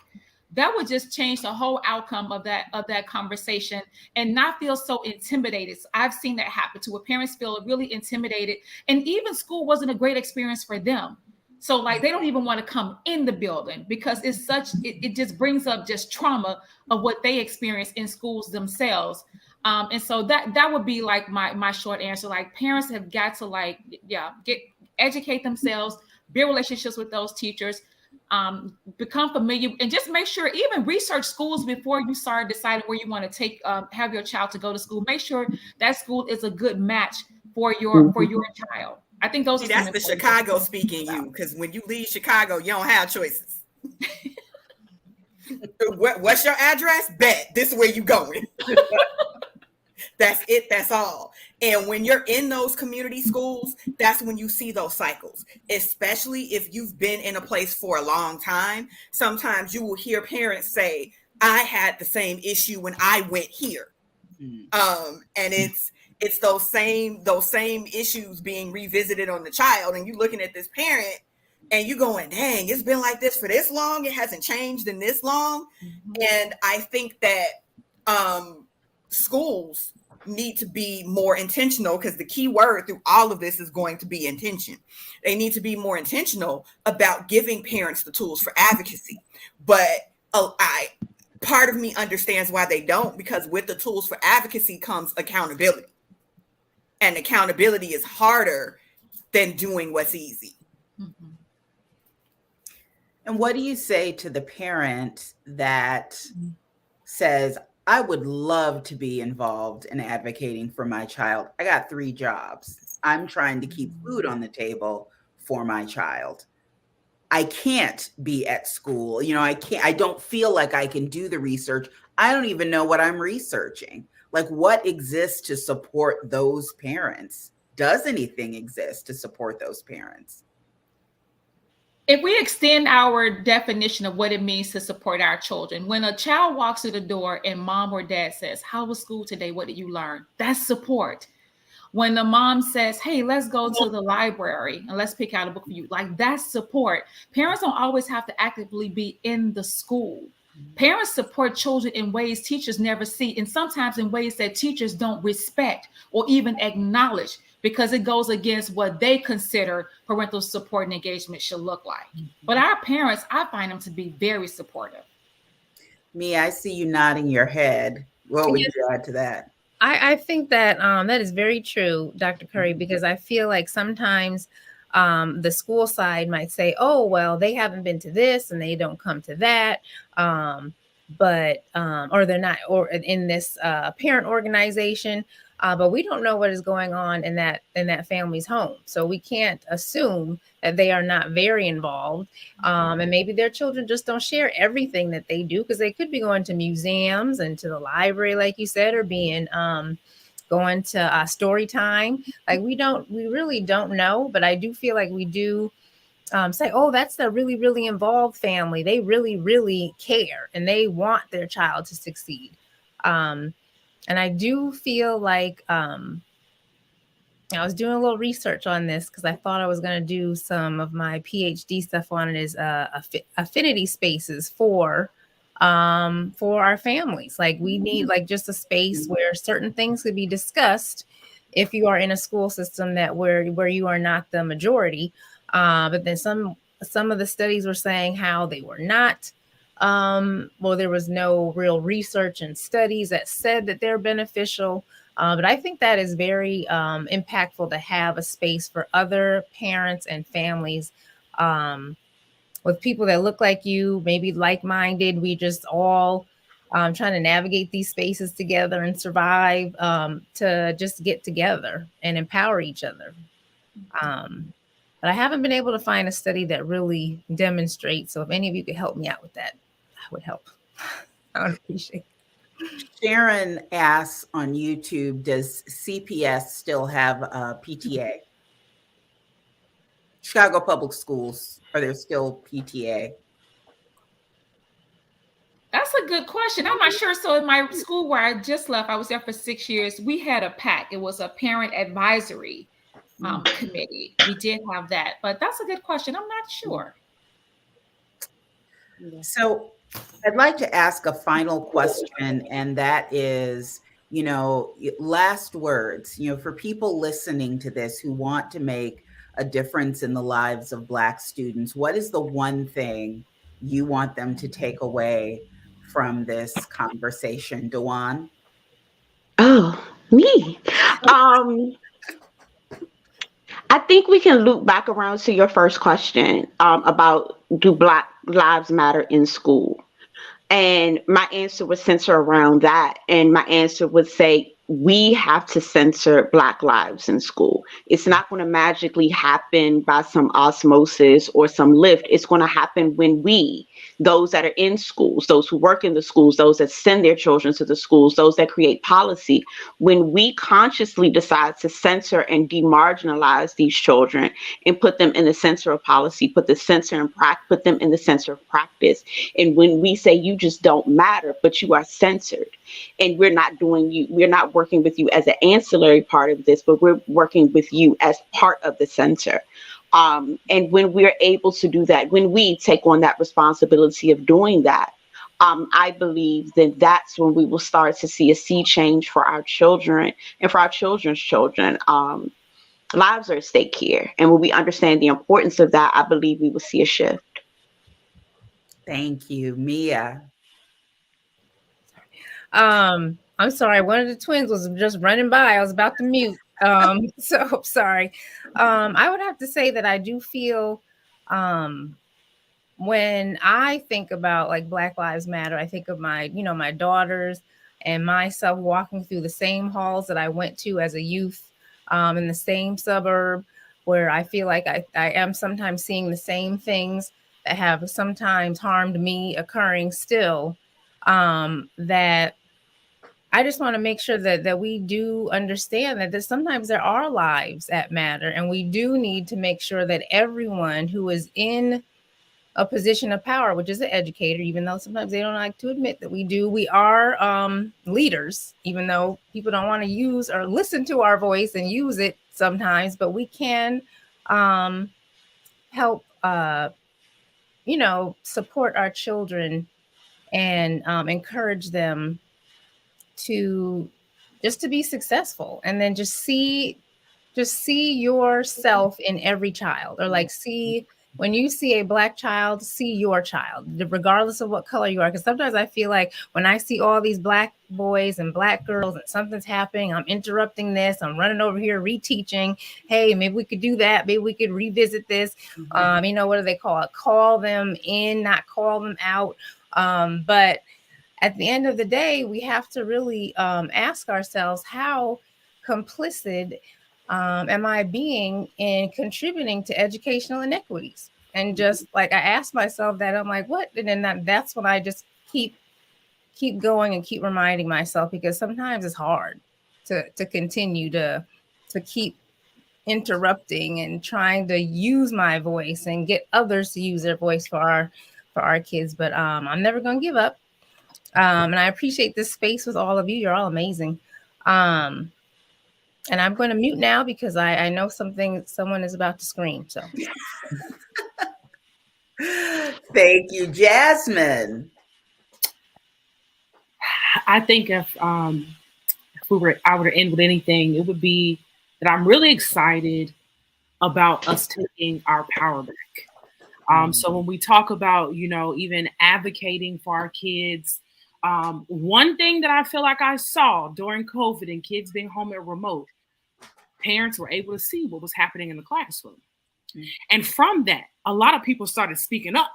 that would just change the whole outcome of that conversation and not feel so intimidated. So I've seen that happen to where parents feel really intimidated, and even school wasn't a great experience for them. So, like, they don't even want to come in the building because it just brings up just trauma of what they experience in schools themselves. And so that would be like my short answer. Like parents have got to educate themselves, build relationships with those teachers, become familiar, and just make sure, even research schools before you start deciding where you want to have your child to go to school. Make sure that school is a good match for your child. I think those that's the Chicago speaking you, because when you leave Chicago, you don't have choices. What's your address? Bet this is where you going. That's it. That's all. And when you're in those community schools, that's when you see those cycles, especially if you've been in a place for a long time. Sometimes you will hear parents say, I had the same issue when I went here. And it's those same issues being revisited on the child. And you looking at this parent and you going, dang, it's been like this for this long. It hasn't changed in this long. And I think that schools need to be more intentional, because the key word through all of this is going to be intention. They need to be more intentional about giving parents the tools for advocacy. But part of me understands why they don't, because with the tools for advocacy comes accountability. And accountability is harder than doing what's easy. Mm-hmm. And what do you say to the parent that says, I would love to be involved in advocating for my child. I got 3 jobs. I'm trying to keep food on the table for my child. I can't be at school. I don't feel like I can do the research. I don't even know what I'm researching. Like, what exists to support those parents? Does anything exist to support those parents? If we extend our definition of what it means to support our children, when a child walks through the door and mom or dad says, how was school today? What did you learn? That's support. When the mom says, hey, let's go to the library and let's pick out a book for you, like, that's support. Parents don't always have to actively be in the school. Parents support children in ways teachers never see, and sometimes in ways that teachers don't respect or even acknowledge, because it goes against what they consider parental support and engagement should look like. But our parents, I find them to be very supportive. Mia, I see you nodding your head. What would you add to that? I think that that is very true, Dr. Curry, because I feel like sometimes the school side might say, oh, well, they haven't been to this and they don't come to that. Or they're not, or in this parent organization. But we don't know what is going on in that family's home. So we can't assume that they are not very involved. And maybe their children just don't share everything that they do, because they could be going to museums and to the library, like you said, or being going to story time. Like, we really don't know. But I do feel like we do say, oh, that's a really, really involved family. They really, really care and they want their child to succeed. And I do feel like I was doing a little research on this, because I thought I was going to do some of my PhD stuff on it, is affinity spaces for our families. Like, we need like just a space where certain things could be discussed if you are in a school system that where you are not the majority. But then some of the studies were saying how they were not. There was no real research and studies that said that they're beneficial. But I think that is very impactful to have a space for other parents and families with people that look like you, maybe like-minded. We just all trying to navigate these spaces together and survive, to just get together and empower each other. But I haven't been able to find a study that really demonstrates. So if any of you could help me out with that, would help. I would appreciate it. Sharon asks on YouTube, does CPS still have a PTA? Chicago Public Schools, are there still PTA? That's a good question. I'm not sure. So in my school where I just left, I was there for 6 years. We had a PAC. It was a parent advisory committee. We did have that, but that's a good question. I'm not sure. So I'd like to ask a final question, and that is, last words, for people listening to this who want to make a difference in the lives of Black students. What is the one thing you want them to take away from this conversation, Dewan? Oh, me. I think we can loop back around to your first question about do Black Lives Matter in school? And my answer would center around that. And my answer would say, we have to censor Black lives in school. It's not going to magically happen by some osmosis or some lift. It's going to happen when we, those that are in schools, those who work in the schools, those that send their children to the schools, those that create policy, when we consciously decide to censor and demarginalize these children and put them in the center of policy, put them in the center of practice. And when we say you just don't matter, but you are censored, and we're not working with you as an ancillary part of this, but we're working with you as part of the center. And when we're able to do that, when we take on that responsibility of doing that, I believe that that's when we will start to see a sea change for our children and for our children's children. Lives are at stake here. And when we understand the importance of that, I believe we will see a shift. Thank you, Mia. I'm sorry. One of the twins was just running by. I was about to mute. So sorry. I would have to say that I do feel, when I think about like Black Lives Matter, I think of my daughters and myself walking through the same halls that I went to as a youth, in the same suburb, where I feel like I am sometimes seeing the same things that have sometimes harmed me occurring still, that I just want to make sure that we do understand that sometimes there are lives that matter, and we do need to make sure that everyone who is in a position of power, which is an educator, even though sometimes they don't like to admit that we are leaders, even though people don't want to use or listen to our voice and use it sometimes, but we can help support our children and encourage them to be successful, and then just see yourself in every child, or like when you see a Black child, see your child, regardless of what color you are. Because sometimes I feel like when I see all these Black boys and Black girls and something's happening, I'm interrupting this, I'm running over here reteaching. Hey, maybe we could do that. Maybe we could revisit this. What do they call it? Call them in, not call them out. But at the end of the day, we have to really ask ourselves, how complicit am I being in contributing to educational inequities? And just like I asked myself that, I'm like, what? And then that's when I just keep going and keep reminding myself, because sometimes it's hard to continue to keep interrupting and trying to use my voice and get others to use their voice for our kids. But I'm never going to give up. And I appreciate this space with all of you. You're all amazing. And I'm going to mute now because I know someone is about to scream. So thank you, Jasmine. I think if I were to end with anything, it would be that I'm really excited about us taking our power back. So when we talk about, even advocating for our kids, one thing that I feel like I saw during COVID and kids being home and remote, parents were able to see what was happening in the classroom. And from that, a lot of people started speaking up.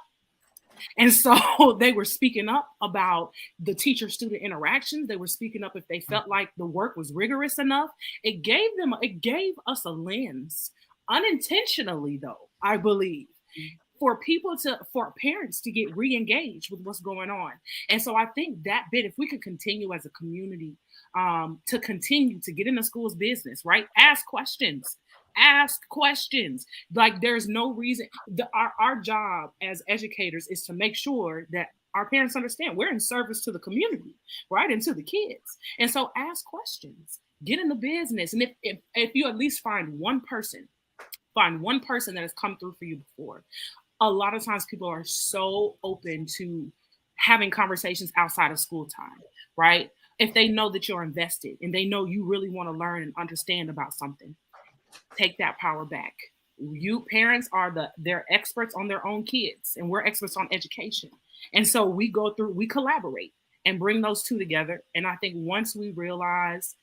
And so they were speaking up about the teacher-student interactions. They were speaking up if they felt like the work was rigorous enough. It gave us a lens, unintentionally though, I believe, for parents to get re-engaged with what's going on. And so I think that bit, if we could continue as a community to continue to get in the school's business, right? Ask questions. Like there's no reason. Our job as educators is to make sure that our parents understand we're in service to the community, right? And to the kids. And so ask questions, get in the business. And if you at least find one person that has come through for you before. A lot of times people are so open to having conversations outside of school time, right? If they know that you're invested and they know you really want to learn and understand about something, take that power back. You parents they're experts on their own kids, and we're experts on education. And so we collaborate. and bring those two together. And I think once we realize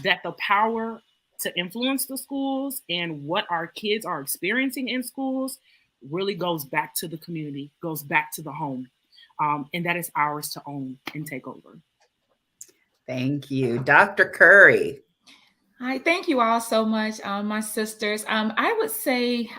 that the power to influence the schools and what our kids are experiencing in schools really goes back to the community, goes back to the home. And that is ours to own and take over. Thank you. Dr. Curry. Hi, thank you all so much, my sisters. I would say,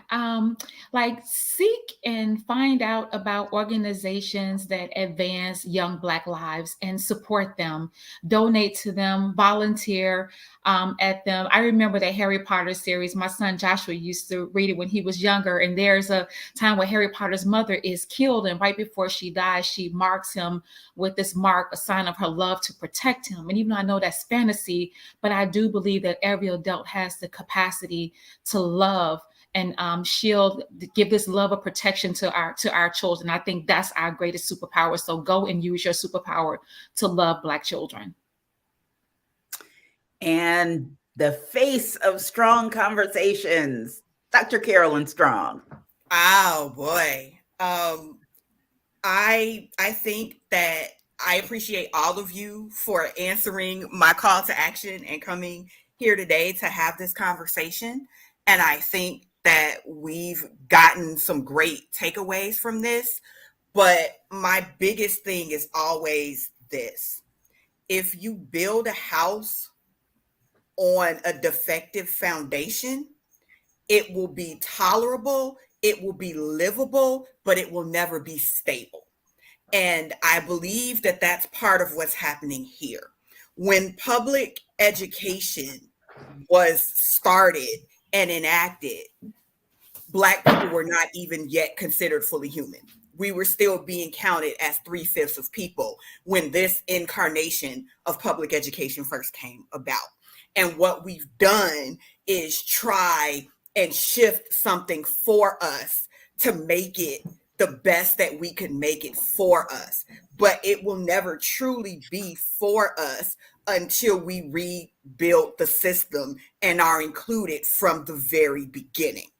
seek and find out about organizations that advance young Black lives and support them, donate to them, volunteer at them. I remember the Harry Potter series. My son Joshua used to read it when he was younger, and there's a time where Harry Potter's mother is killed, and right before she dies, she marks him with this mark, a sign of her love to protect him. And even though I know that's fantasy, but I do believe that every adult has the capacity to love and shield, give this love of protection to our children. I think that's our greatest superpower. So go and use your superpower to love Black children. And the face of Strong Conversations, Dr. Carolyn Strong. Oh boy. I think that I appreciate all of you for answering my call to action and coming here today to have this conversation. And I think that we've gotten some great takeaways from this. But my biggest thing is always this: if you build a house on a defective foundation, it will be tolerable, it will be livable, but it will never be stable. And I believe that that's part of what's happening here. When public education was started and enacted, Black people were not even yet considered fully human. We were still being counted as 3/5 of people when this incarnation of public education first came about. And what we've done is try and shift something for us to make it the best that we could make it for us. But it will never truly be for us until we rebuild the system and are included from the very beginning.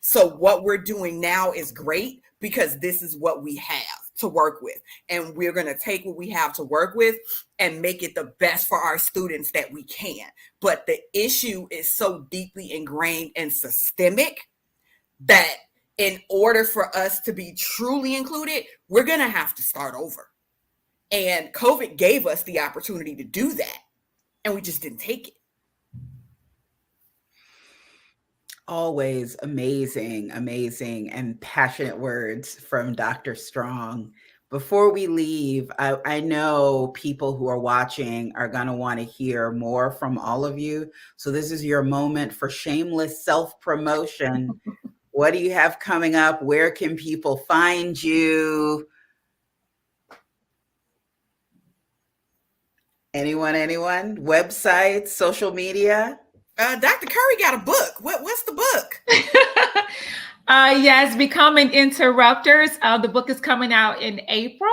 So what we're doing now is great because this is what we have to work with. And we're going to take what we have to work with and make it the best for our students that we can. But the issue is so deeply ingrained and systemic that in order for us to be truly included, we're going to have to start over. And COVID gave us the opportunity to do that, and we just didn't take it. Always amazing, amazing, and passionate words from Dr. Strong. Before we leave, I know people who are watching are going to want to hear more from all of you. So this is your moment for shameless self-promotion. What do you have coming up? Where can people find you? Anyone? Websites, social media? Dr. Curry got a book. What's the book? Yes, Becoming Interrupters. The book is coming out in April.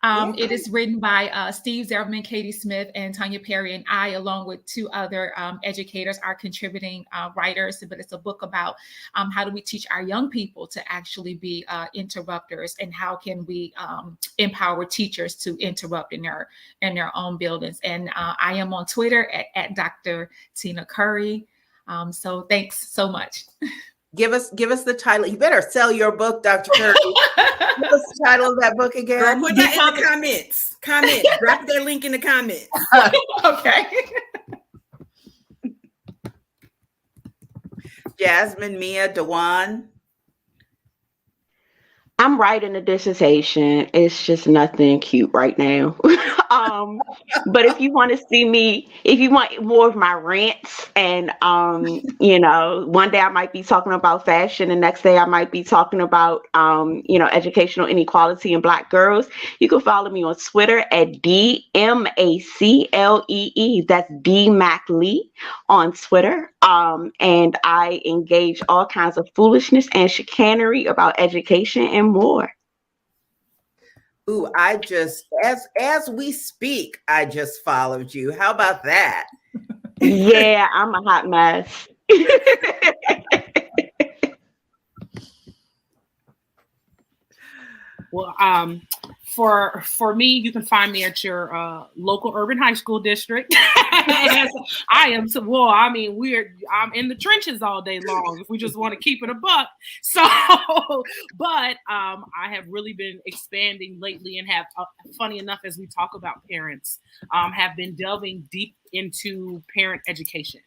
It is written by Steve Zerman, Katie Smith, and Tanya Perry, and I, along with two other educators, are contributing writers. But it's a book about how do we teach our young people to actually be interrupters, and how can we empower teachers to interrupt in their own buildings. And I am on Twitter at Dr. Tina Curry. So thanks so much. Give us the title. You better sell your book, Dr. Curry. Give us the title of that book again. Girl, put that in the comments. Drop that link in the comments. Okay. Jasmine, Mia, Dewan. I'm writing a dissertation. It's just nothing cute right now. But if you want to see me, if you want more of my rants, and one day I might be talking about fashion, the next day I might be talking about educational inequality in Black girls, you can follow me on Twitter at DMACLEE. That's DMacLee on Twitter. And I engage all kinds of foolishness and chicanery about education and more. Ooh, I just, as we speak, I just followed you. How about that? Yeah, I'm a hot mess. Well, For me, you can find me at your local urban high school district. I am so well. I mean, I'm in the trenches all day long. If we just want to keep it a buck. So, but I have really been expanding lately, and have funny enough, as we talk about parents, have been delving deep into parent education.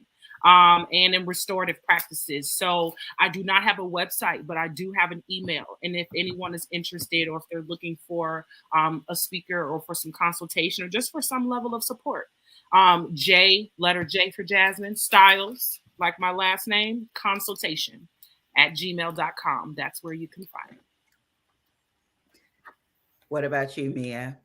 And in restorative practices. So I do not have a website, but I do have an email. And if anyone is interested, or if they're looking for a speaker, or for some consultation, or just for some level of support, letter J for Jasmine, Styles, like my last name, consultation @gmail.com. That's where you can find it. What about you, Mia?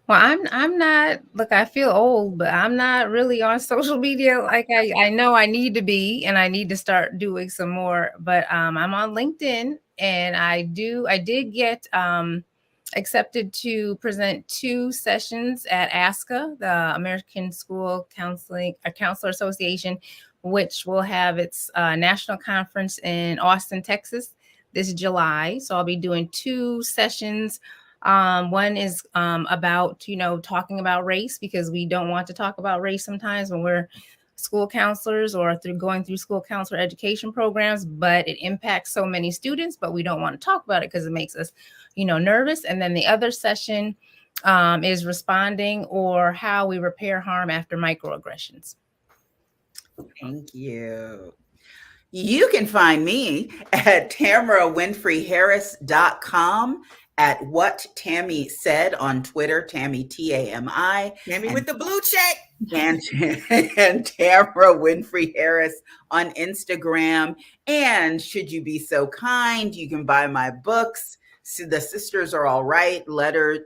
Well, I'm not, look, I feel old, but I'm not really on social media like I know I need to be, and I need to start doing some more. But I'm on LinkedIn, and I did get accepted to present 2 sessions at ASCA, the American School Counselor Association, which will have its national conference in Austin, Texas this July. So I'll be doing 2 sessions. One is about, talking about race, because we don't want to talk about race sometimes when we're school counselors or going through school counselor education programs, but it impacts so many students, but we don't want to talk about it because it makes us, nervous. And then the other session is responding, or how we repair harm after microaggressions. Thank you. You can find me at TamaraWinfreyHarris.com, at What Tammy Said on Twitter, Tammy, T-A-M-I. Tammy with the blue check. And Tamara Winfrey Harris on Instagram. And should you be so kind, you can buy my books. So The Sisters Are All Right, The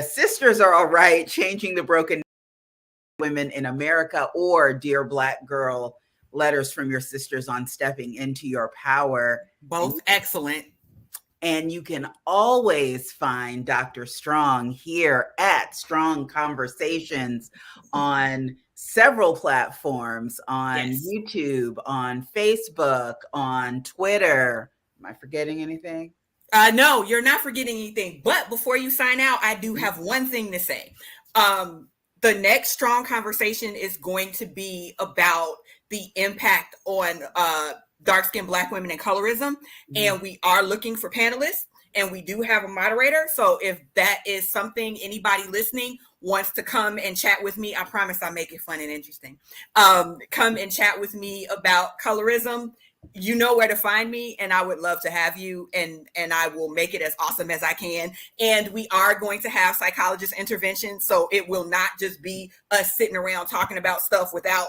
Sisters Are All Right, Changing the Broken Women in America, or Dear Black Girl, Letters from Your Sisters on Stepping into Your Power. Both excellent. And you can always find Dr. Strong here at Strong Conversations on several platforms, on YouTube, on Facebook, on Twitter. Am I forgetting anything? No, you're not forgetting anything. But before you sign out, I do have one thing to say. The next Strong Conversation is going to be about the impact on dark-skinned Black women and colorism. And we are looking for panelists, and we do have a moderator. So if that is something anybody listening wants to come and chat with me, I promise I'll make it fun and interesting. Come and chat with me about colorism. You know where to find me, and I would love to have you, and I will make it as awesome as I can. And we are going to have psychologist intervention, so it will not just be us sitting around talking about stuff without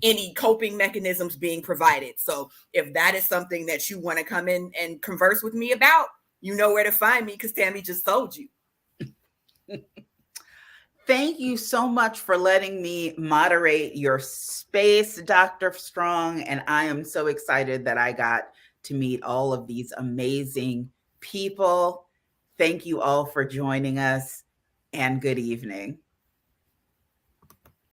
any coping mechanisms being provided. So if that is something that you want to come in and converse with me about, you know where to find me, because Tammy just told you. Thank you so much for letting me moderate your space, Dr. Strong. And I am so excited that I got to meet all of these amazing people. Thank you all for joining us, and good evening.